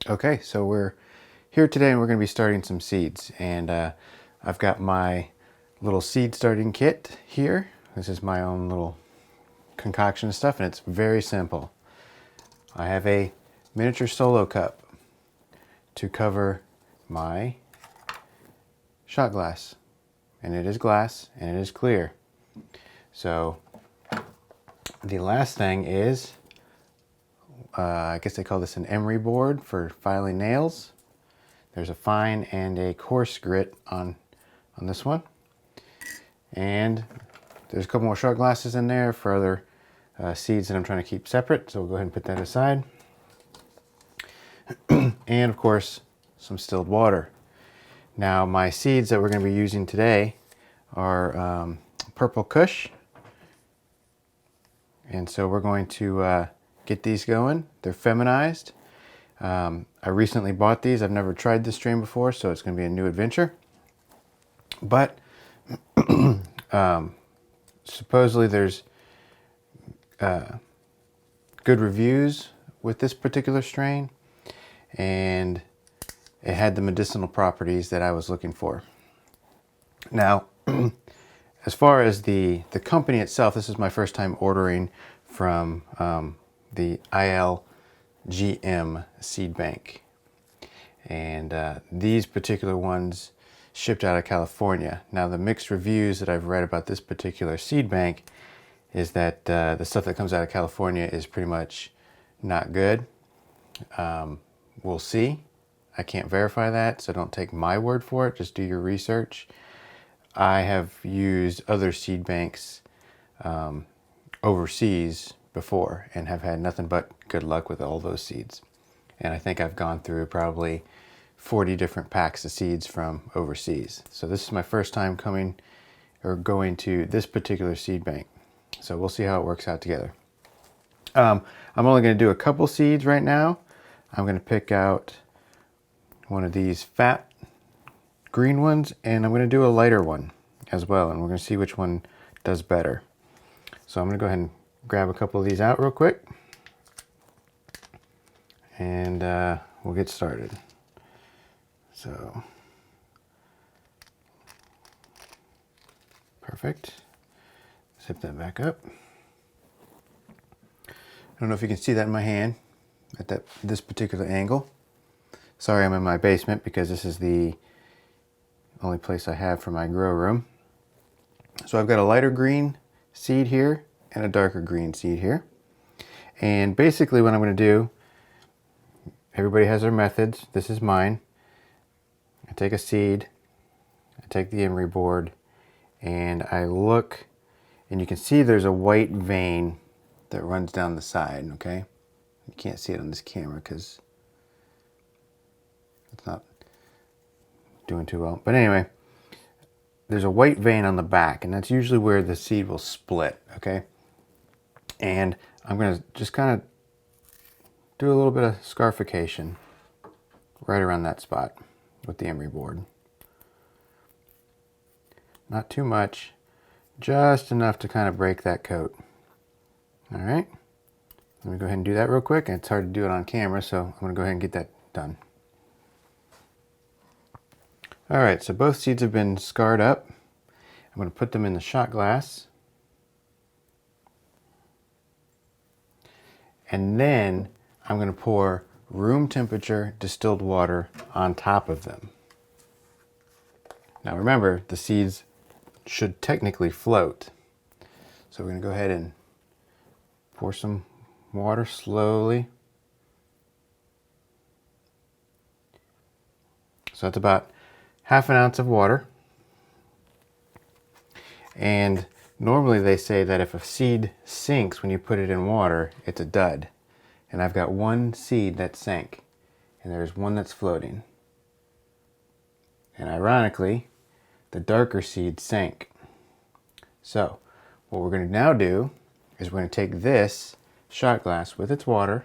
Okay, so we're here today and we're going to be starting some seeds. And I've got my little seed starting kit here. This is my own little concoction and stuff, and it's very simple. I have a miniature solo cup to cover my shot glass. And it is glass and it is clear. So the last thing is, I guess they call this an emery board for filing nails. There's a fine and a coarse grit on this one. And there's a couple more shot glasses in there for other seeds that I'm trying to keep separate. So we'll go ahead and put that aside. And of course, some distilled water. Now my seeds that we're going to be using today are purple Kush. And so we're going to get these going. They're feminized. I recently bought these. I've never tried this strain before, so it's going to be a new adventure. But supposedly there's good reviews with this particular strain, and it had the medicinal properties that I was looking for. Now, as far as the company itself, this is my first time ordering from the ILGM seed bank. And these particular ones shipped out of California. Now, the mixed reviews that I've read about this particular seed bank is that the stuff that comes out of California is pretty much not good. We'll see. I can't verify that, so don't take my word for it. Just do your research. I have used other seed banks overseas before and have had nothing but good luck with all those seeds. And I think I've gone through probably 40 different packs of seeds from overseas. So this is my first time going to this particular seed bank. So we'll see how it works out together. I'm only going to do a couple seeds right now. I'm going to pick out one of these fat green ones, and I'm going to do a lighter one as well, and we're going to see which one does better. So I'm going to go ahead and grab a couple of these out real quick, and we'll get started. So, perfect. Zip that back up. I don't know if you can see that in my hand at this particular angle. Sorry, I'm in my basement because this is the only place I have for my grow room. So I've got a lighter green seed here and a darker green seed here. And basically what I'm going to do, everybody has their methods. This is mine. I take a seed, I take the emery board, and I look, and you can see there's a white vein that runs down the side, okay? You can't see it on this camera because it's not doing too well. But anyway, there's a white vein on the back, and that's usually where the seed will split, okay? And I'm going to just kind of do a little bit of scarification right around that spot with the emery board. Not too much, just enough to kind of break that coat. All right, let me go ahead and do that real quick. It's hard to do it on camera, so I'm going to go ahead and get that done. All right, so both seeds have been scarred up. I'm going to put them in the shot glass. And then I'm going to pour room temperature distilled water on top of them. Now remember, the seeds should technically float. So we're going to go ahead and pour some water slowly. So that's about half an ounce of water. And normally they say that if a seed sinks when you put it in water, it's a dud. And I've got one seed that sank, and there's one that's floating. And ironically, the darker seed sank. So what we're going to now do is we're going to take this shot glass with its water,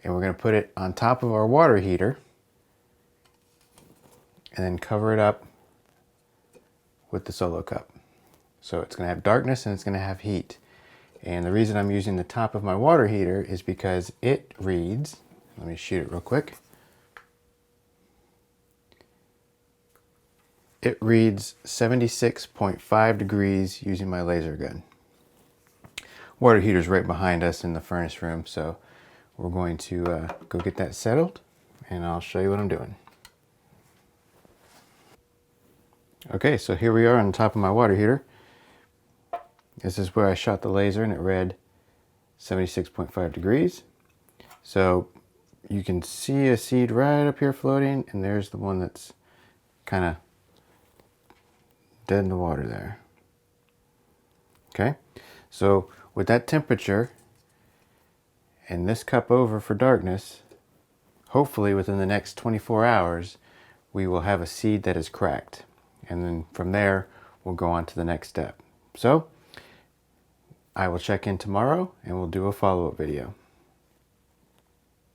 and we're going to put it on top of our water heater, and then cover it up with the solo cup. So it's going to have darkness and it's going to have heat. And the reason I'm using the top of my water heater is because it reads Let me shoot it real quick. It reads 76.5 degrees using my laser gun. Water heater's right behind us in the furnace room, so we're going to go get that settled, and I'll show you what I'm doing. Okay, so here we are on top of my water heater. This is where I shot the laser, and it read 76.5 degrees. So you can see a seed right up here floating, and there's the one that's kind of dead in the water there. Okay, so with that temperature and this cup over for darkness, hopefully within the next 24 hours, we will have a seed that is cracked. And then from there, we'll go on to the next step. So I will check in tomorrow and we'll do a follow-up video.